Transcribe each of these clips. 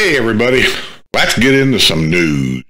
Hey everybody, let's get into some news.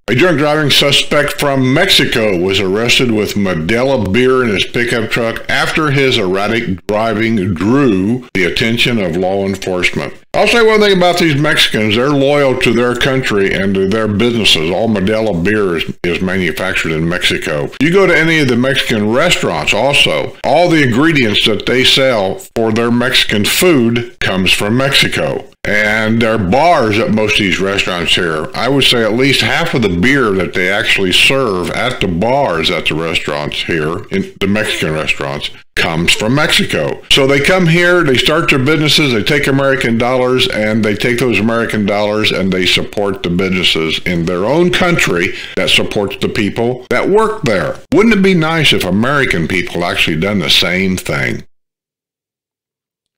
A drunk driving suspect from Mexico was arrested with Modelo beer in his pickup truck after his erratic driving drew the attention of law enforcement. I'll say one thing about these Mexicans. They're loyal to their country and to their businesses. All Modelo beer is manufactured in Mexico. You go to any of the Mexican restaurants also, all the ingredients that they sell for their Mexican food comes from Mexico. And there are bars at most of these restaurants here. I would say at least half of the beer that they actually serve at the bars at the restaurants here, in the Mexican restaurants, comes from Mexico. So they come here, they start their businesses, they take American dollars, and they take those American dollars and they support the businesses in their own country that supports the people that work there. Wouldn't it be nice if American people actually done the same thing?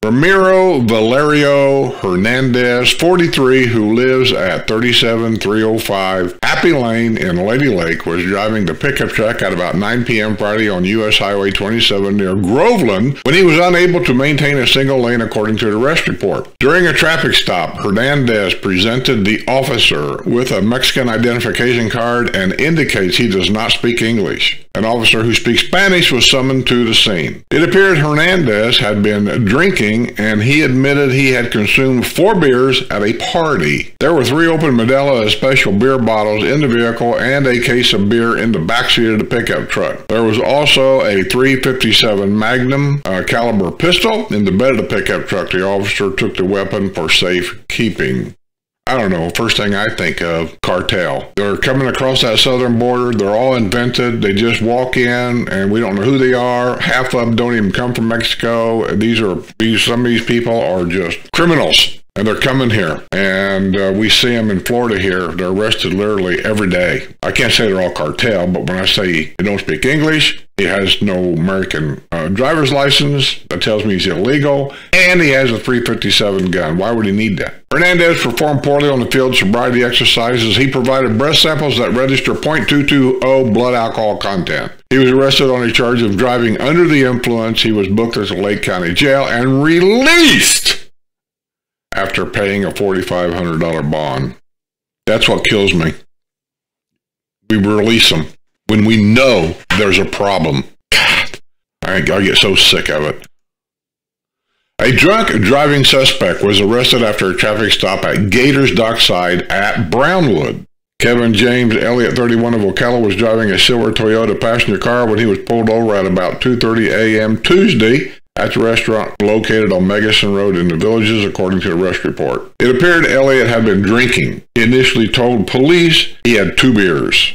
Ramiro Valerio Hernandez, 43, who lives at 37305 Happy Lane in Lady Lake, was driving the pickup truck at about 9 p.m. Friday on U.S. Highway 27 near Groveland when he was unable to maintain a single lane, according to the arrest report. During a traffic stop, Hernandez presented the officer with a Mexican identification card and indicates he does not speak English. An officer who speaks Spanish was summoned to the scene. It appeared Hernandez had been drinking, and he admitted he had consumed 4 beers at a party. There were 3 open Modelo special beer bottles in the vehicle and a case of beer in the backseat of the pickup truck. There was also a .357 Magnum caliber pistol in the bed of the pickup truck. The officer took the weapon for safekeeping. I don't know, first thing I think of, cartel. They're coming across that southern border. They're all invented. They just walk in and we don't know who they are. Half of them don't even come from Mexico. Some of these people are just criminals. And they're coming here, and we see them in Florida here. They're arrested literally every day. I can't say they're all cartel, but when I say they don't speak English, he has no American driver's license. That tells me he's illegal, and he has a .357 gun. Why would he need that? Hernandez performed poorly on the field sobriety exercises. He provided breath samples that register .220 blood alcohol content. He was arrested on a charge of driving under the influence. He was booked at the Lake County Jail and released after paying a $4,500 bond. That's what kills me. We release them when we know there's a problem. God, I get so sick of it. A drunk driving suspect was arrested after a traffic stop at Gators Dockside at Brownwood. Kevin James Elliott, 31 of Ocala, was driving a silver Toyota passenger car when he was pulled over at about 2:30 a.m. Tuesday at the restaurant located on Megason Road in the Villages, according to the arrest report. It appeared Elliott had been drinking. He initially told police he had 2 beers,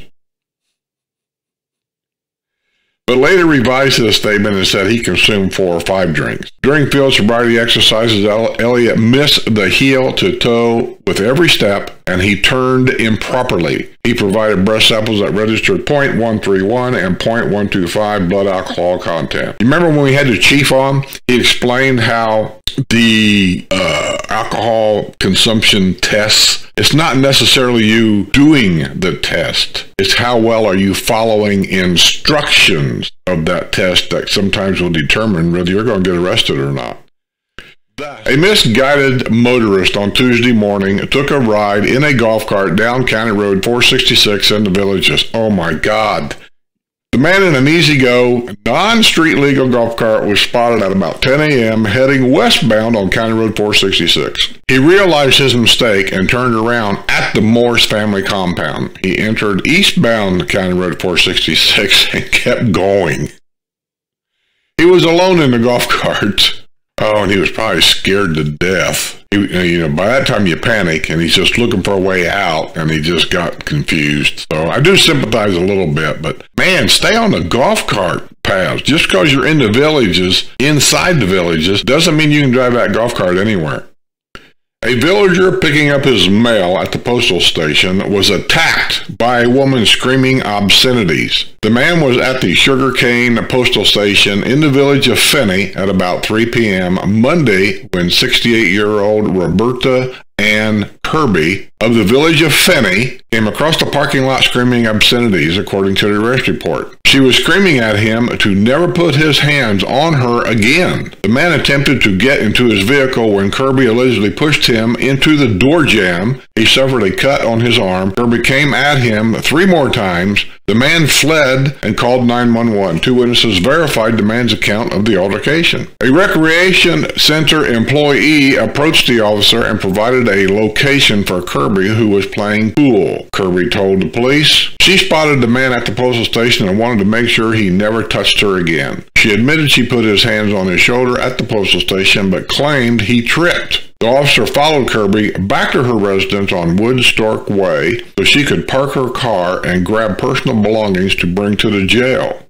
but later revised his statement and said he consumed 4 or 5 drinks. During field sobriety exercises, Elliott missed the heel to toe with every step, and he turned improperly. He provided breath samples that registered .131 and .125 blood alcohol content. You remember when we had the chief on? He explained how the alcohol consumption tests, it's not necessarily you doing the test. It's how well are you following instructions of that test that sometimes will determine whether you're going to get arrested or not. A misguided motorist on Tuesday morning took a ride in a golf cart down County Road 466 in the Villages. Oh my God. The man in an easy-go, non-street legal golf cart was spotted at about 10 a.m. heading westbound on County Road 466. He realized his mistake and turned around at the Morse family compound. He entered eastbound County Road 466 and kept going. He was alone in the golf cart. Oh, and he was probably scared to death. By that time you panic, and he's just looking for a way out, and he just got confused. So I do sympathize a little bit, but man, stay on the golf cart paths. Just because you're in the villages, inside the villages, doesn't mean you can drive that golf cart anywhere. A villager picking up his mail at the postal station was attacked by a woman screaming obscenities. The man was at the Sugarcane postal station in the village of Finney at about 3 p.m. Monday when 68-year-old Roberta Ann Kirby of the village of Finney came across the parking lot screaming obscenities, according to the arrest report. She was screaming at him to never put his hands on her again. The man attempted to get into his vehicle when Kirby allegedly pushed him into the door jamb. He suffered a cut on his arm. Kirby came at him 3 more times. The man fled and called 911. 2 witnesses verified the man's account of the altercation. A recreation center employee approached the officer and provided a location for Kirby, who was playing pool. Kirby told the police she spotted the man at the postal station and wanted to make sure he never touched her again. She admitted she put his hands on his shoulder at the postal station, but claimed he tripped. The officer followed Kirby back to her residence on Woodstock Way so she could park her car and grab personal belongings to bring to the jail.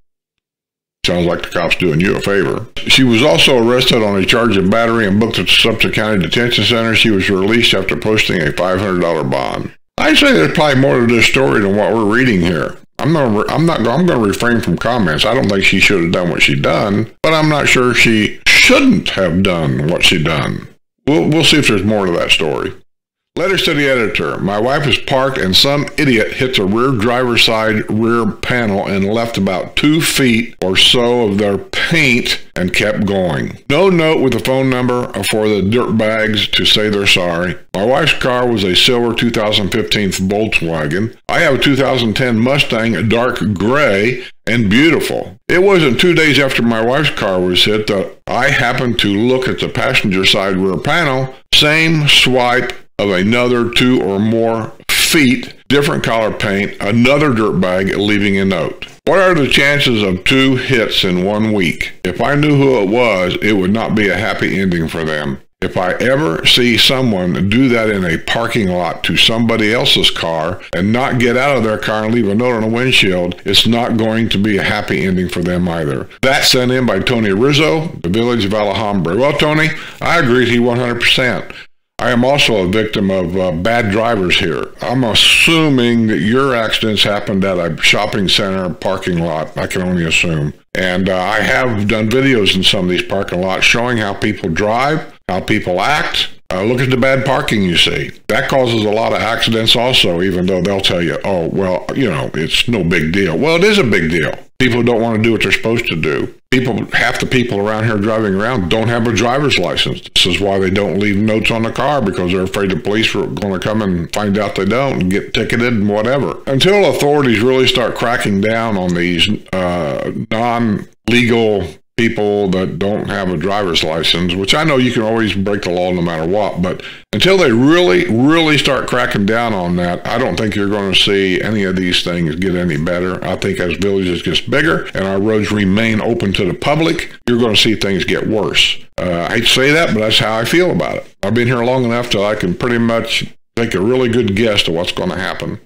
Sounds like the cops doing you a favor. She was also arrested on a charge of battery and booked at the Sumter County Detention Center. She was released after posting a $500 bond. I'd say there's probably more to this story than what we're reading here. I'm going to refrain from comments. I don't think she should have done what she done, but I'm not sure she shouldn't have done what she done. We'll see if there's more to that story. Letters to the editor. My wife was parked and some idiot hit the rear driver's side rear panel and left about 2 feet or so of their paint and kept going. No note with the phone number for the dirtbags to say they're sorry. My wife's car was a silver 2015 Volkswagen. I have a 2010 Mustang, dark gray and beautiful. It wasn't 2 days after my wife's car was hit that I happened to look at the passenger side rear panel. Same swipe of another 2 or more feet, different color paint, another dirtbag leaving a note. What are the chances of 2 hits in 1 week? If I knew who it was, it would not be a happy ending for them. If I ever see someone do that in a parking lot to somebody else's car and not get out of their car and leave a note on the windshield, it's not going to be a happy ending for them either. That's sent in by Tony Rizzo, the village of Alhambra. Well, Tony, I agree with you 100%. I am also a victim of bad drivers here. I'm assuming that your accidents happened at a shopping center parking lot. I can only assume. And I have done videos in some of these parking lots showing how people drive, how people act. Look at the bad parking you see. That causes a lot of accidents also, even though they'll tell you, oh, well, you know, it's no big deal. Well, it is a big deal. People don't want to do what they're supposed to do. Half the people around here driving around don't have a driver's license. This is why they don't leave notes on the car, because they're afraid the police are going to come and find out they don't and get ticketed and whatever. Until authorities really start cracking down on these non-legal people that don't have a driver's license, which I know you can always break the law no matter what, but until they really start cracking down on that, I don't think you're going to see any of these things get any better. I think as villages get bigger and our roads remain open to the public, you're going to see things get worse. I hate to say that, but that's how I feel about it. I've been here long enough till I can pretty much take a really good guess to what's going to happen.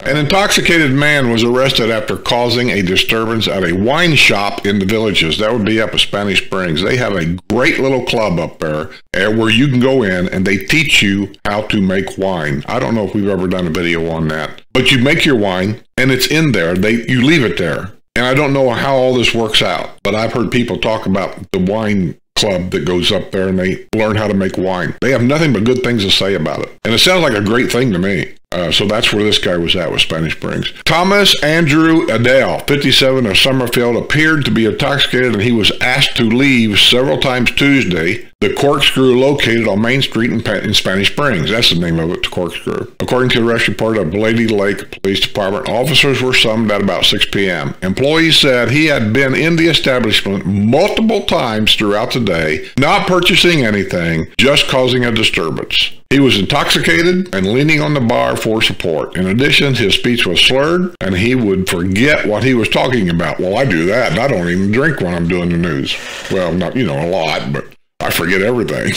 An intoxicated man was arrested after causing a disturbance at a wine shop in the Villages. That would be up at Spanish Springs. They have a great little club up there where you can go in and they teach you how to make wine. I don't know if we've ever done a video on that, but you make your wine and it's in there. You leave it there. And I don't know how all this works out, but I've heard people talk about the wine club that goes up there and they learn how to make wine. They have nothing but good things to say about it. And it sounds like a great thing to me. So that's where this guy was at with Spanish Springs. Thomas Andrew Adele, 57 of Summerfield, appeared to be intoxicated and he was asked to leave several times Tuesday. The Corkscrew located on Main Street in Spanish Springs. That's the name of it, the Corkscrew. According to the arrest report of Lady Lake Police Department, officers were summoned at about 6 p.m. Employees said he had been in the establishment multiple times throughout the day, not purchasing anything, just causing a disturbance. He was intoxicated and leaning on the bar for support. In addition, his speech was slurred and he would forget what he was talking about. Well, I do that and I don't even drink when I'm doing the news. Well, not, a lot, but I forget everything.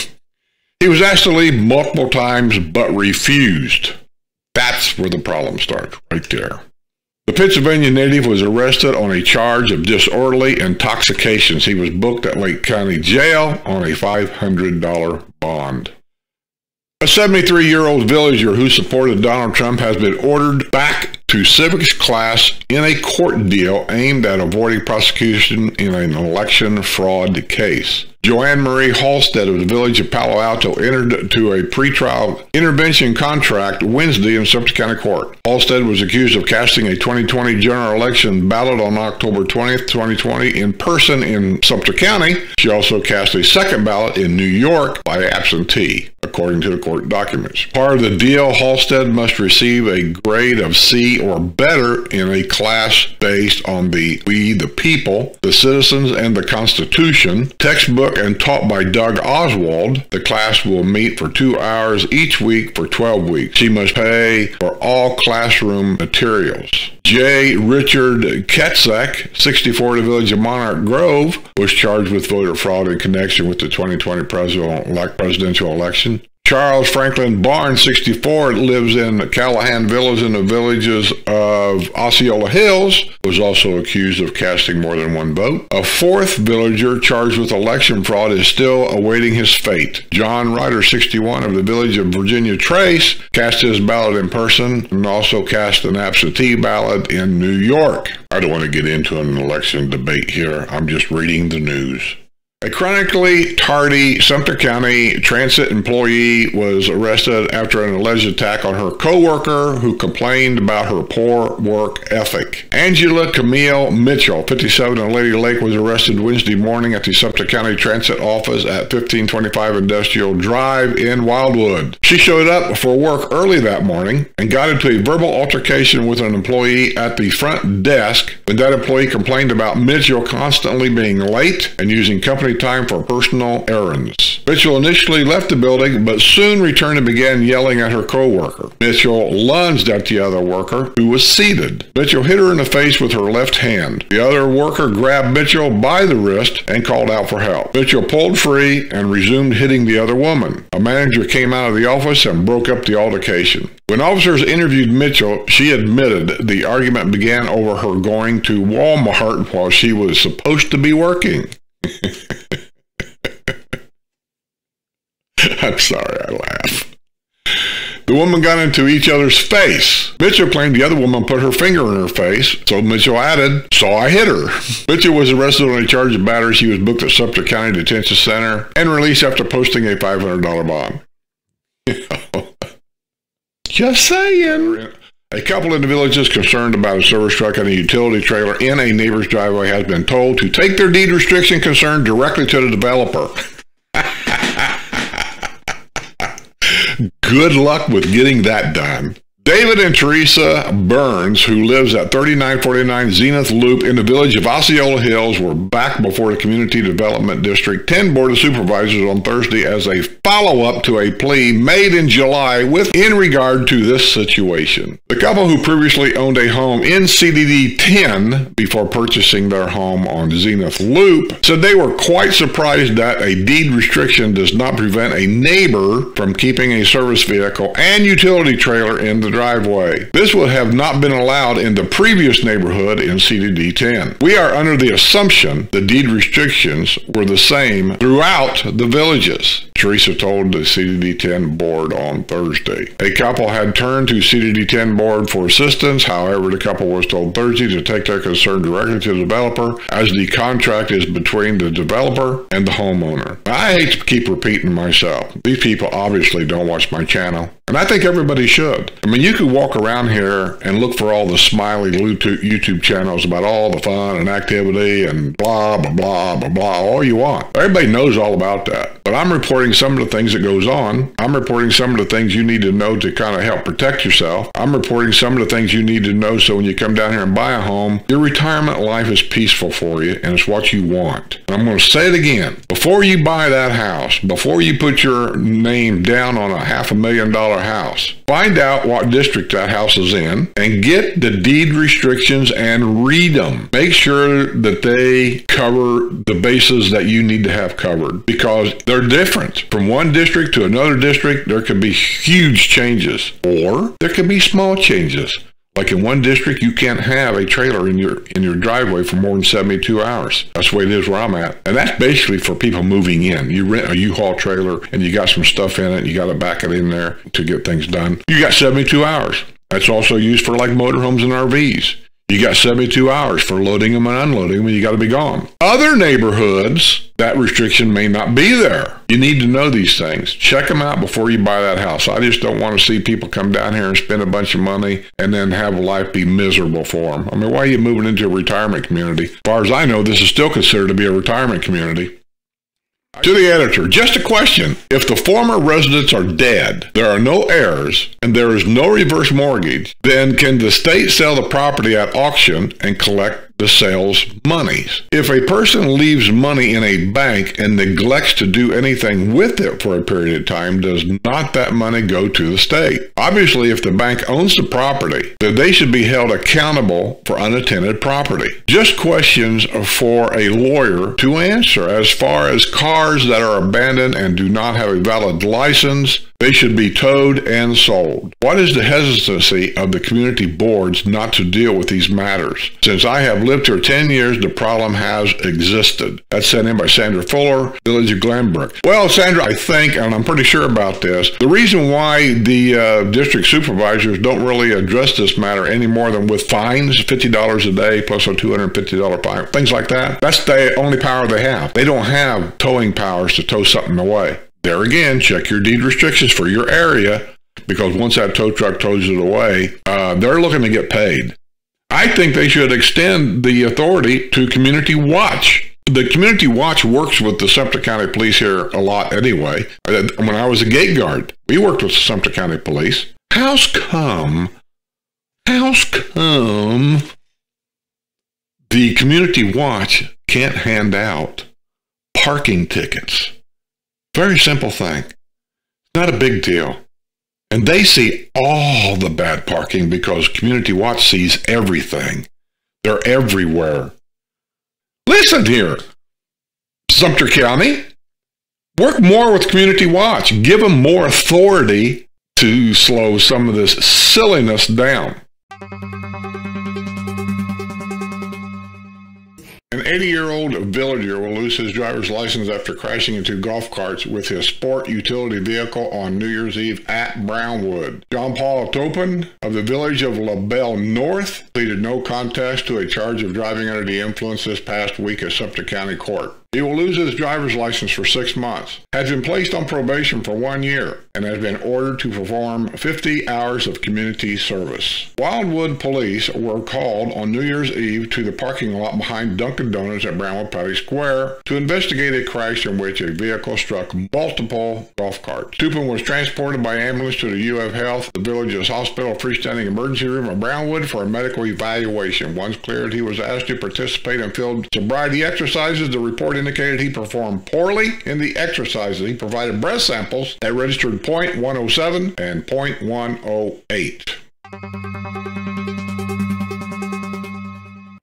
He was asked to leave multiple times, but refused. That's where the problem starts, right there. The Pennsylvania native was arrested on a charge of disorderly intoxications. He was booked at Lake County Jail on a $500 bond. A 73-year-old villager who supported Donald Trump has been ordered back to civics class in a court deal aimed at avoiding prosecution in an election fraud case. Joanne Marie Halstead of the village of Palo Alto entered into a pretrial intervention contract Wednesday in Sumter County Court. Halstead was accused of casting a 2020 general election ballot on October 20th, 2020 in person in Sumter County. She also cast a second ballot in New York by absentee, according to the court documents. Part of the deal, Halstead must receive a grade of C or better in a class based on the We the People, the Citizens, and the Constitution textbook and taught by Doug Oswald. The class will meet for 2 hours each week for 12 weeks. She must pay for all classroom materials. J. Richard Ketzek, 64, of the village of Monarch Grove, was charged with voter fraud in connection with the 2020 presidential election. Charles Franklin Barnes, 64, lives in Callahan Villas in the villages of Osceola Hills, was also accused of casting more than one vote. A fourth villager charged with election fraud is still awaiting his fate. John Ryder, 61, of the village of Virginia Trace, cast his ballot in person and also cast an absentee ballot in New York. I don't want to get into an election debate here. I'm just reading the news. A chronically tardy Sumter County transit employee was arrested after an alleged attack on her co-worker who complained about her poor work ethic. Angela Camille Mitchell, 57, of Lady Lake, was arrested Wednesday morning at the Sumter County Transit office at 1525 Industrial Drive in Wildwood. She showed up for work early that morning and got into a verbal altercation with an employee at the front desk when that employee complained about Mitchell constantly being late and using company time for personal errands. Mitchell initially left the building, but soon returned and began yelling at her co-worker. Mitchell lunged at the other worker, who was seated. Mitchell hit her in the face with her left hand. The other worker grabbed Mitchell by the wrist and called out for help. Mitchell pulled free and resumed hitting the other woman. A manager came out of the office and broke up the altercation. When officers interviewed Mitchell, she admitted the argument began over her going to Walmart while she was supposed to be working. I'm sorry, I laugh. The woman got into each other's face. Mitchell claimed the other woman put her finger in her face, so Mitchell added, "So I hit her." Mitchell was arrested on a charge of battery. She was booked at Sumter County Detention Center and released after posting a $500 bond. Just saying. A couple in the village is concerned about a service truck and a utility trailer in a neighbor's driveway has been told to take their deed restriction concern directly to the developer. Good luck with getting that done. David and Teresa Burns, who lives at 3949 Zenith Loop in the village of Osceola Hills, were back before the Community Development District 10 Board of Supervisors on Thursday as a follow-up to a plea made in July in regard to this situation. The couple, who previously owned a home in CDD 10 before purchasing their home on Zenith Loop, said they were quite surprised that a deed restriction does not prevent a neighbor from keeping a service vehicle and utility trailer in the driveway. This would have not been allowed in the previous neighborhood in CDD 10. We are under the assumption the deed restrictions were the same throughout the villages, Teresa told the CDD 10 board on Thursday. A couple had turned to CDD 10 board for assistance. However, the couple was told Thursday to take their concern directly to the developer, as the contract is between the developer and the homeowner. I hate to keep repeating myself. These people obviously don't watch my channel, and I think everybody should. I mean, you could walk around here and look for all the smiley YouTube channels about all the fun and activity and blah, blah, blah, blah, blah, all you want. Everybody knows all about that. But I'm reporting some of the things that goes on. I'm reporting some of the things you need to know to kind of help protect yourself. I'm reporting some of the things you need to know so when you come down here and buy a home, your retirement life is peaceful for you and it's what you want. And I'm going to say it again. Before you buy that house, before you put your name down on a $500,000 house, find out what district that house is in and get the deed restrictions and read them. Make sure that they cover the bases that you need to have covered, because they're different. From one district to another district, there could be huge changes, or there could be small changes. Like in one district, you can't have a trailer in your driveway for more than 72 hours. That's the way it is where I'm at. And that's basically for people moving in. You rent a U-Haul trailer and you got some stuff in it. You got to back it in there to get things done. You got 72 hours. That's also used for like motorhomes and RVs. You got 72 hours for loading them and unloading them, and you got to be gone. Other neighborhoods that restriction may not be there. You need to know these things. Check them out before you buy that house. I just don't want to see people come down here and spend a bunch of money and then have life be miserable for them. I mean, why are you moving into a retirement community? As far as I know, this is still considered to be a retirement community. To the editor, just a question. If the former residents are dead, there are no heirs, and there is no reverse mortgage, then can the state sell the property at auction and collect the sales monies? If a person leaves money in a bank and neglects to do anything with it for a period of time, does not that money go to the state? Obviously, if the bank owns the property, then they should be held accountable for unattended property. Just questions for a lawyer to answer. As far as cars that are abandoned and do not have a valid license, they should be towed and sold. What is the hesitancy of the community boards not to deal with these matters? Since I have lived here 10 years, the problem has existed. That's sent in by Sandra Fuller, Village of Glenbrook. Well, Sandra, I think, and I'm pretty sure about this, the reason why the district supervisors don't really address this matter any more than with fines, $50 a day plus a $250 fine, things like that, that's the only power they have. They don't have towing powers to tow something away. There again, check your deed restrictions for your area, because once that tow truck tows it away, they're looking to get paid. I think they should extend the authority to Community Watch. The Community Watch works with the Sumter County Police here a lot anyway. When I was a gate guard, we worked with the Sumter County Police. How's come the Community Watch can't hand out parking tickets? Very simple thing. Not a big deal. And they see all the bad parking because Community Watch sees everything. They're everywhere. Listen here, Sumter County, work more with Community Watch. Give them more authority to slow some of this silliness down. An 80-year-old villager will lose his driver's license after crashing into golf carts with his sport utility vehicle on New Year's Eve at Brownwood. John Paul Topin of the village of LaBelle North pleaded no contest to a charge of driving under the influence this past week at Sumter County Court. He will lose his driver's license for 6 months, has been placed on probation for 1 year, and has been ordered to perform 50 hours of community service. Wildwood police were called on New Year's Eve to the parking lot behind Dunkin' Donuts at Brownwood Patty Square to investigate a crash in which a vehicle struck multiple golf carts. Tupin was transported by ambulance to the UF Health, the village's hospital freestanding emergency room at Brownwood for a medical evaluation. Once cleared, he was asked to participate in field sobriety exercises. The report indicated he performed poorly in the exercises. He provided breath samples that registered .107 and .108.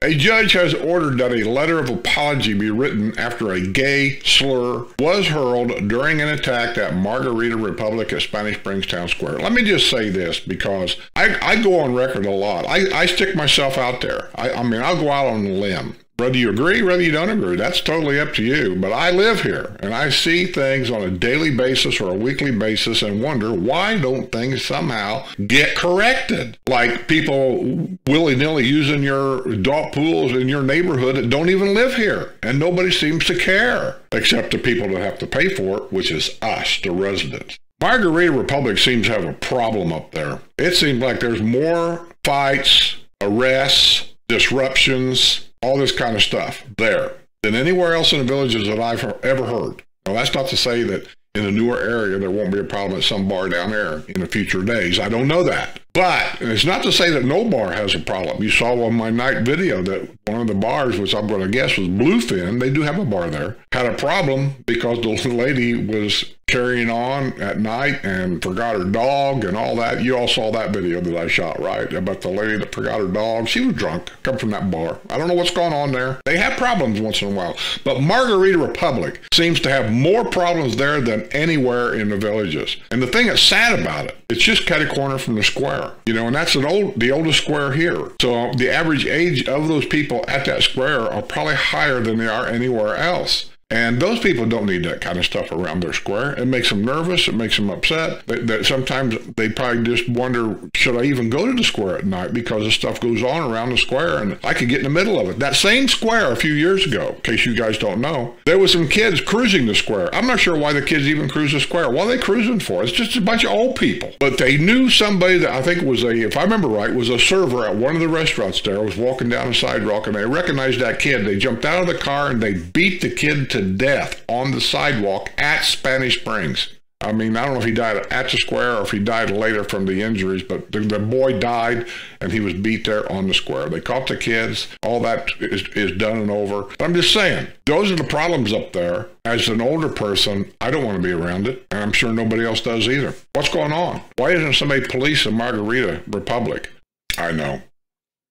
A judge has ordered that a letter of apology be written after a gay slur was hurled during an attack at Margarita Republic at Spanish Springs Town Square. Let me just say this, because I go on record a lot. I stick myself out there. I mean, I'll go out on a limb. Whether you agree, whether you don't agree, that's totally up to you. But I live here, and I see things on a daily basis or a weekly basis and wonder, why don't things somehow get corrected? Like people willy-nilly using your adult pools in your neighborhood that don't even live here, and nobody seems to care, except the people that have to pay for it, which is us, the residents. Margarita Republic seems to have a problem up there. It seems like there's more fights, arrests, disruptions, all this kind of stuff there than anywhere else in the villages that I've ever heard. Now, that's not to say that in the newer area there won't be a problem at some bar down there in the future days. I don't know that. But it's not to say that no bar has a problem. You saw on my night video that one of the bars, which I'm going to guess was Bluefin, they do have a bar there, had a problem because the lady was carrying on at night and forgot her dog and all that. You all saw that video that I shot, right? About the lady that forgot her dog. She was drunk, come from that bar. I don't know what's going on there. They have problems once in a while. But Margarita Republic seems to have more problems there than anywhere in the villages. And the thing that's sad about it, it's just cut a corner from the square. You know, and that's the oldest square here. So the average age of those people at that square are probably higher than they are anywhere else. And those people don't need that kind of stuff around their square. It makes them nervous. It makes them upset. Sometimes they probably just wonder, should I even go to the square at night, because the stuff goes on around the square and I could get in the middle of it. That same square a few years ago, in case you guys don't know, there was some kids cruising the square. I'm not sure why the kids even cruise the square. What are they cruising for? It's just a bunch of old people. But they knew somebody that I think was if I remember right, was a server at one of the restaurants there, was walking down the sidewalk, and they recognized that kid. They jumped out of the car and they beat the kid to death on the sidewalk at Spanish Springs. I mean, I don't know if he died at the square or if he died later from the injuries, but the boy died and he was beat there on the square. They caught the kids. All that is done and over. But I'm just saying, those are the problems up there. As an older person, I don't want to be around it, and I'm sure nobody else does either. What's going on? Why isn't somebody policing Margarita Republic? I know.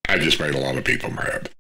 I just made a lot of people mad.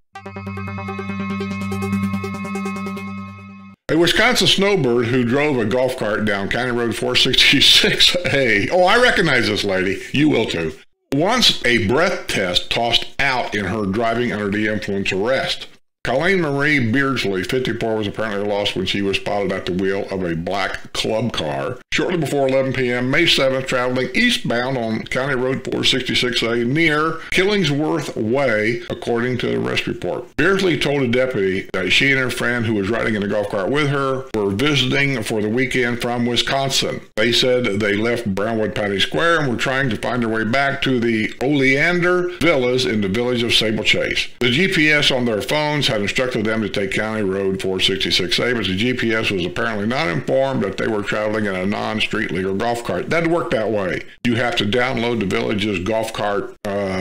A Wisconsin snowbird who drove a golf cart down County Road 466A. Oh, I recognize this lady. You will too. Wants a breath test tossed out in her driving under the influence arrest. Colleen Marie Beardsley, 54, was apparently lost when she was spotted at the wheel of a black club car shortly before 11 p.m. May 7th, traveling eastbound on County Road 466A near Killingsworth Way, according to the arrest report. Beardsley told a deputy that she and her friend, who was riding in a golf cart with her, were visiting for the weekend from Wisconsin. They said they left Brownwood Patty Square and were trying to find their way back to the Oleander Villas in the village of Sable Chase. The GPS on their phones had instructed them to take County Road 466A, but the GPS was apparently not informed that they were traveling in a non-street legal golf cart. That worked that way. You have to download the village's golf cart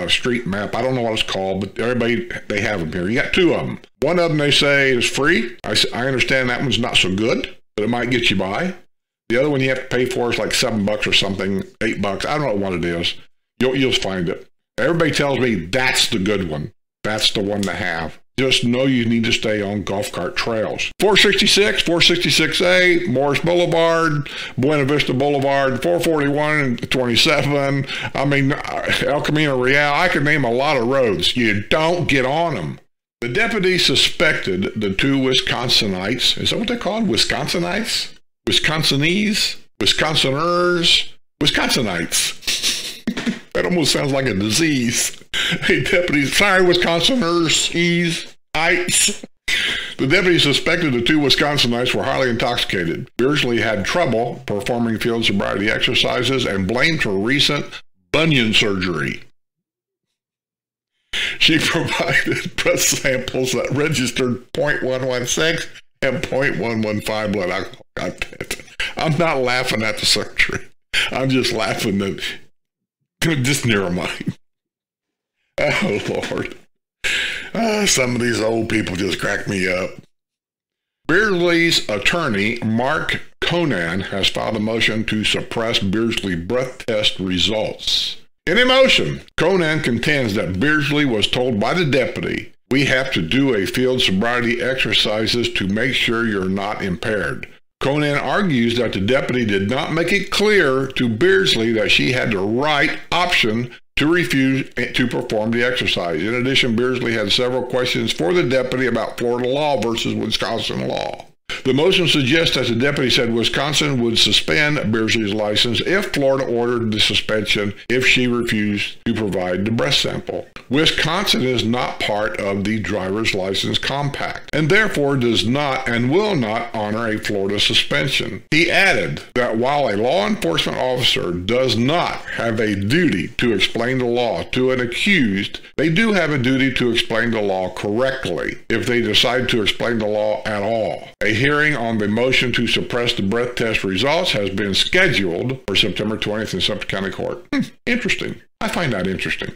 street map. I don't know what it's called, but everybody, they have them here. You got two of them. One of them they say is free. I understand that one's not so good, but it might get you by. The other one you have to pay for is like $7 or something, $8. I don't know what it is. You'll find it. Everybody tells me that's the good one. That's the one to have. Just know you need to stay on golf cart trails. 466, 466A, Morris Boulevard, Buena Vista Boulevard, 441 and 27. I mean, El Camino Real. I could name a lot of roads. You don't get on them. The deputy suspected the two Wisconsinites. Is that what they're called? Wisconsinites? Wisconsinese? Wisconsiners? Wisconsinites. That almost sounds like a disease. Hey, deputy, sorry, Wisconsiners, ice. The deputy suspected the two Wisconsinites were highly intoxicated. Beersley had trouble performing field sobriety exercises and blamed her recent bunion surgery. She provided breath samples that registered 0.116 and 0.115 blood alcohol content. I'm not laughing at the surgery. I'm just laughing that just never mind. Oh, Lord. Some of these old people just crack me up. Beardsley's attorney, Mark Conan, has filed a motion to suppress Beardsley breath test results. In a motion, Conan contends that Beardsley was told by the deputy, "We have to do a field sobriety exercises to make sure you're not impaired." Conan argues that the deputy did not make it clear to Beardsley that she had the right option to refuse to perform the exercise. In addition, Beardsley had several questions for the deputy about Florida law versus Wisconsin law. The motion suggests that the deputy said Wisconsin would suspend Beardsley's license if Florida ordered the suspension if she refused to provide the breath sample. Wisconsin is not part of the driver's license compact and therefore does not and will not honor a Florida suspension. He added that while a law enforcement officer does not have a duty to explain the law to an accused, they do have a duty to explain the law correctly if they decide to explain the law at all. A hearing on the motion to suppress the breath test results has been scheduled for September 20th in Sumter County Court. Interesting. I find that interesting.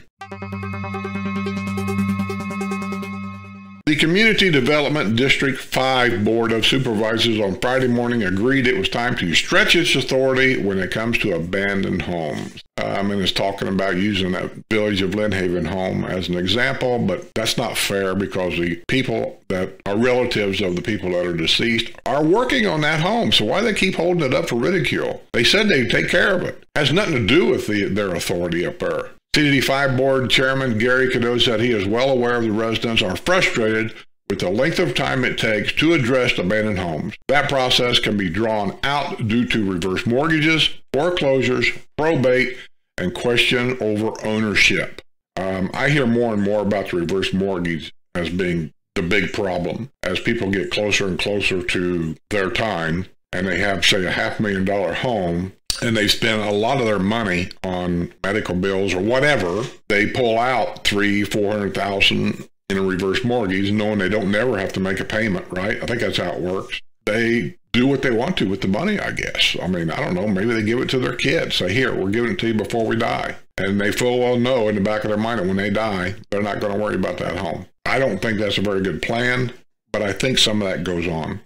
The Community Development District 5 Board of Supervisors on Friday morning agreed it was time to stretch its authority when it comes to abandoned homes. And it's talking about using that Village of Lynnhaven home as an example, but that's not fair because the people that are relatives of the people that are deceased are working on that home. So why do they keep holding it up for ridicule? They said they'd take care of it. Has nothing to do with their authority up there. CDD5 Board Chairman Gary Cadeau said he is well aware of the residents are frustrated with the length of time it takes to address abandoned homes. That process can be drawn out due to reverse mortgages, foreclosures, probate, and question over ownership. I hear more and more about the reverse mortgage as being the big problem. As people get closer and closer to their time, and they have, say, a $500,000 home, and they spend a lot of their money on medical bills or whatever, they pull out $300,000-$400,000 in a reverse mortgage, knowing they don't never have to make a payment, right? I think that's how it works. They do what they want to with the money, I guess. I mean, I don't know. Maybe they give it to their kids. Say, here, we're giving it to you before we die. And they full well know in the back of their mind that when they die, they're not going to worry about that home. I don't think that's a very good plan, but I think some of that goes on.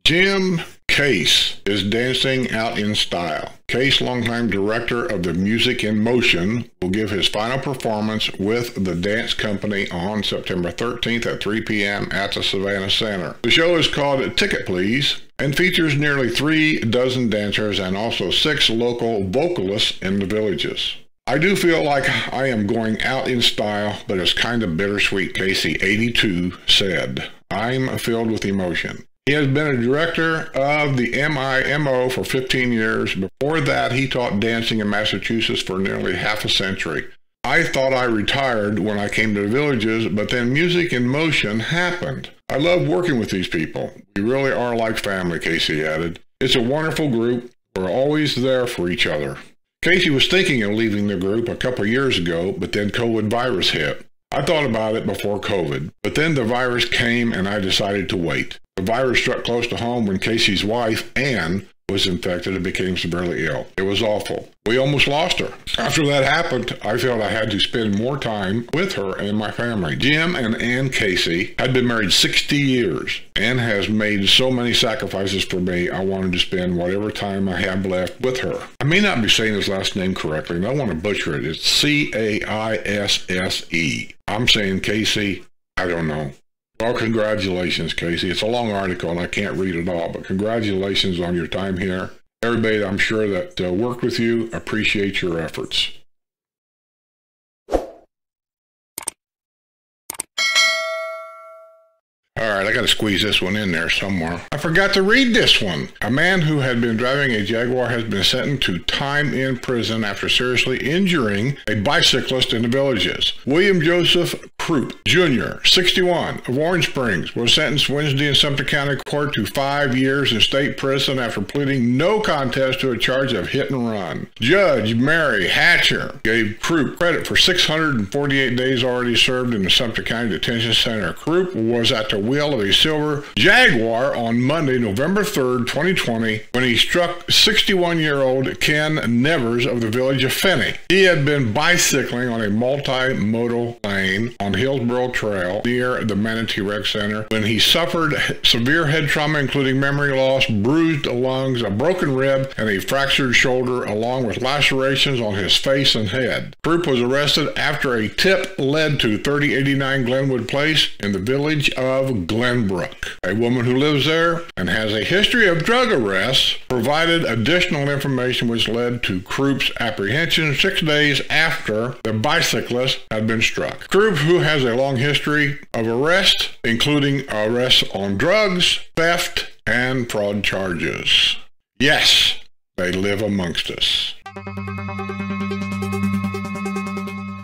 Jim Case is dancing out in style. Case, longtime director of the Music in Motion, will give his final performance with the dance company on September 13th at 3 p.m. at the Savannah Center. The show is called Ticket Please and features nearly 3 dozen dancers and also 6 local vocalists in the villages. I do feel like I am going out in style, but it's kind of bittersweet, Casey, 82, said. I'm filled with emotion. He has been a director of the MIMO for 15 years. Before that, he taught dancing in Massachusetts for nearly half a century. I thought I retired when I came to the villages, but then Music in Motion happened. I love working with these people. We really are like family, Casey added. It's a wonderful group. We're always there for each other. Casey was thinking of leaving the group a couple years ago, but then COVID virus hit. I thought about it before COVID, but then the virus came and I decided to wait. The virus struck close to home when Casey's wife, Ann, was infected and became severely ill. It was awful. We almost lost her. After that happened, I felt I had to spend more time with her and my family. Jim and Ann Casey had been married 60 years. Ann has made so many sacrifices for me, I wanted to spend whatever time I have left with her. I may not be saying his last name correctly, and I want to butcher it. It's Caisse. I'm saying Casey, I don't know. Well, congratulations, Casey. It's a long article, and I can't read it all, but congratulations on your time here. Everybody, I'm sure that worked with you, appreciate your efforts. All right, I got to squeeze this one in there somewhere. I forgot to read this one. A man who had been driving a Jaguar has been sentenced to time in prison after seriously injuring a bicyclist in the villages. William Joseph Croup, Jr., 61, of Orange Springs, was sentenced Wednesday in Sumter County Court to 5 years in state prison after pleading no contest to a charge of hit and run. Judge Mary Hatcher gave Croup credit for 648 days already served in the Sumter County Detention Center. Croup was at the wheel of a silver Jaguar on Monday, November 3rd, 2020, when he struck 61-year-old Ken Nevers of the village of Finney. He had been bicycling on a multimodal lane on Hillsborough Trail near the Manatee Rec Center when he suffered severe head trauma, including memory loss, bruised lungs, a broken rib, and a fractured shoulder, along with lacerations on his face and head. Croup was arrested after a tip led to 3089 Glenwood Place in the village of Glenbrook. A woman who lives there and has a history of drug arrests provided additional information which led to Croup's apprehension 6 days after the bicyclist had been struck. Croup, who has a long history of arrests, including arrests on drugs, theft, and fraud charges. Yes, they live amongst us.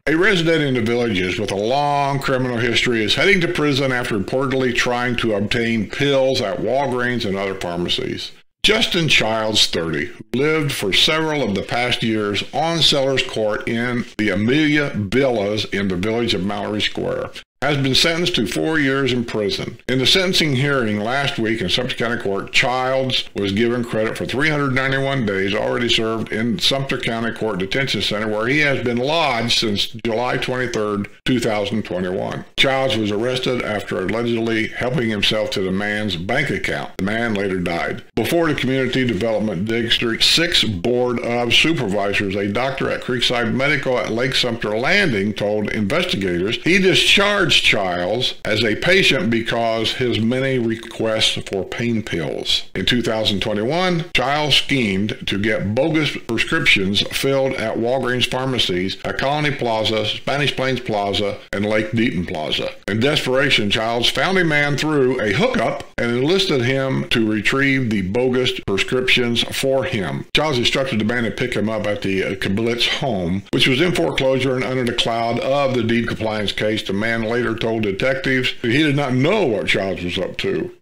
A resident in the villages with a long criminal history is heading to prison after reportedly trying to obtain pills at Walgreens and other pharmacies. Justin Childs, 30, who lived for several of the past years on Sellers Court in the Amelia Villas in the village of Mallory Square, has been sentenced to 4 years in prison. In the sentencing hearing last week in Sumter County Court, Childs was given credit for 391 days already served in Sumter County Court Detention Center, where he has been lodged since July 23, 2021. Childs was arrested after allegedly helping himself to the man's bank account. The man later died. Before the Community Development District 6 Board of Supervisors, a doctor at Creekside Medical at Lake Sumter Landing told investigators he discharged charged Childs as a patient because his many requests for pain pills. In 2021, Childs schemed to get bogus prescriptions filled at Walgreens pharmacies at Colony Plaza, Spanish Plains Plaza, and Lake Deaton Plaza. In desperation, Childs found a man through a hookup and enlisted him to retrieve the bogus prescriptions for him. Childs instructed the man to pick him up at the Kiblitz home, which was in foreclosure and under the cloud of the deed compliance case. The man later told detectives that he did not know what Childs was up to.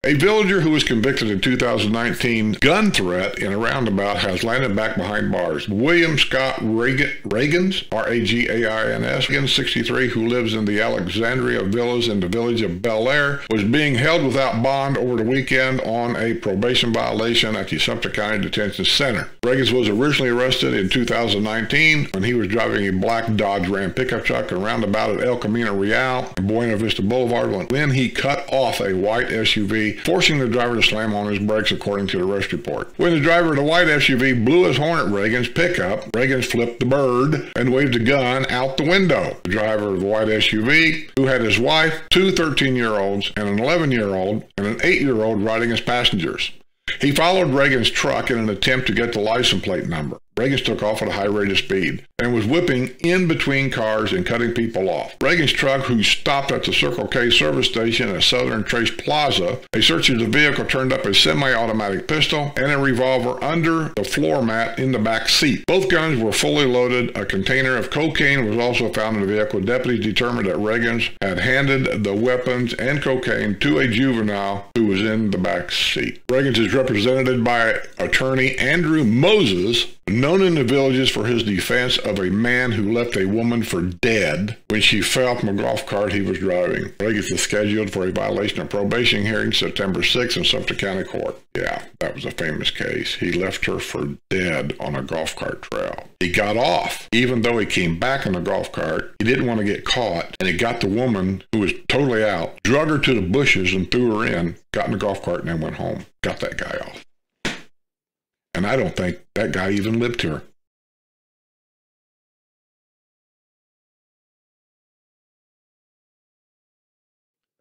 A villager who was convicted in 2019 gun threat in a roundabout has landed back behind bars. William Scott Reagans, R-A-G-A-I-N-S, 63, who lives in the Alexandria Villas in the village of Bel Air, was being held without bond over the weekend on a probation violation at the Sumter County Detention Center. Reagans was originally arrested in 2019 when he was driving a black Dodge Ram pickup truck and roundabout at El Camino Real and Buena Vista Boulevard when he cut off a white SUV, forcing the driver to slam on his brakes, according to the arrest report. When the driver of the white SUV blew his horn at Reagan's pickup, Reagan flipped the bird and waved a gun out the window. The driver of the white SUV, who had his wife, two 13-year-olds, and an 11-year-old, and an 8-year-old riding as passengers. He followed Reagan's truck in an attempt to get the license plate number. Reagan took off at a high rate of speed and was whipping in between cars and cutting people off. Reagan's truck, who stopped at the Circle K service station at Southern Trace Plaza, a search of the vehicle turned up a semi-automatic pistol and a revolver under the floor mat in the back seat. Both guns were fully loaded. A container of cocaine was also found in the vehicle. Deputies determined that Reagan had handed the weapons and cocaine to a juvenile who was in the back seat. Reagan is represented by attorney Andrew Moses, known in the villages for his defense of a man who left a woman for dead when she fell from a golf cart he was driving. Reagan is scheduled for a violation of probation hearing September 6th in Sumter County Court. Yeah, that was a famous case. He left her for dead on a golf cart trail. He got off. Even though he came back in the golf cart, he didn't want to get caught, and he got the woman, who was totally out, drug her to the bushes and threw her in, got in the golf cart, and then went home. Got that guy off. And I don't think that guy even lived here.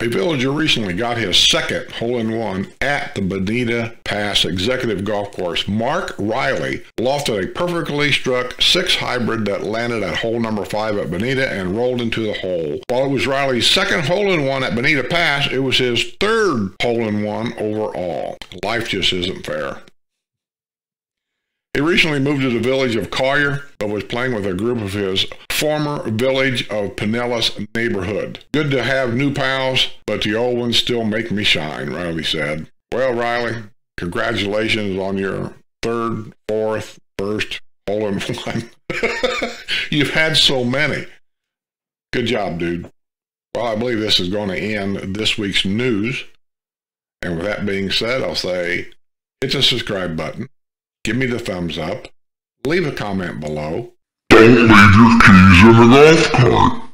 A villager recently got his second hole-in-one at the Bonita Pass Executive Golf Course. Mark Riley lofted a perfectly struck 6 hybrid that landed at hole number 5 at Bonita and rolled into the hole. While it was Riley's second hole-in-one at Bonita Pass, it was his third hole-in-one overall. Life just isn't fair. He recently moved to the village of Collier, but was playing with a group of his former village of Pinellas neighborhood. Good to have new pals, but the old ones still make me shine, Riley said. Well, Riley, congratulations on your third, fourth, first hole-in-one. You've had so many. Good job, dude. Well, I believe this is going to end this week's news. And with that being said, I'll say hit the subscribe button. Give me the thumbs up. Leave a comment below. Don't leave your keys in the golf cart.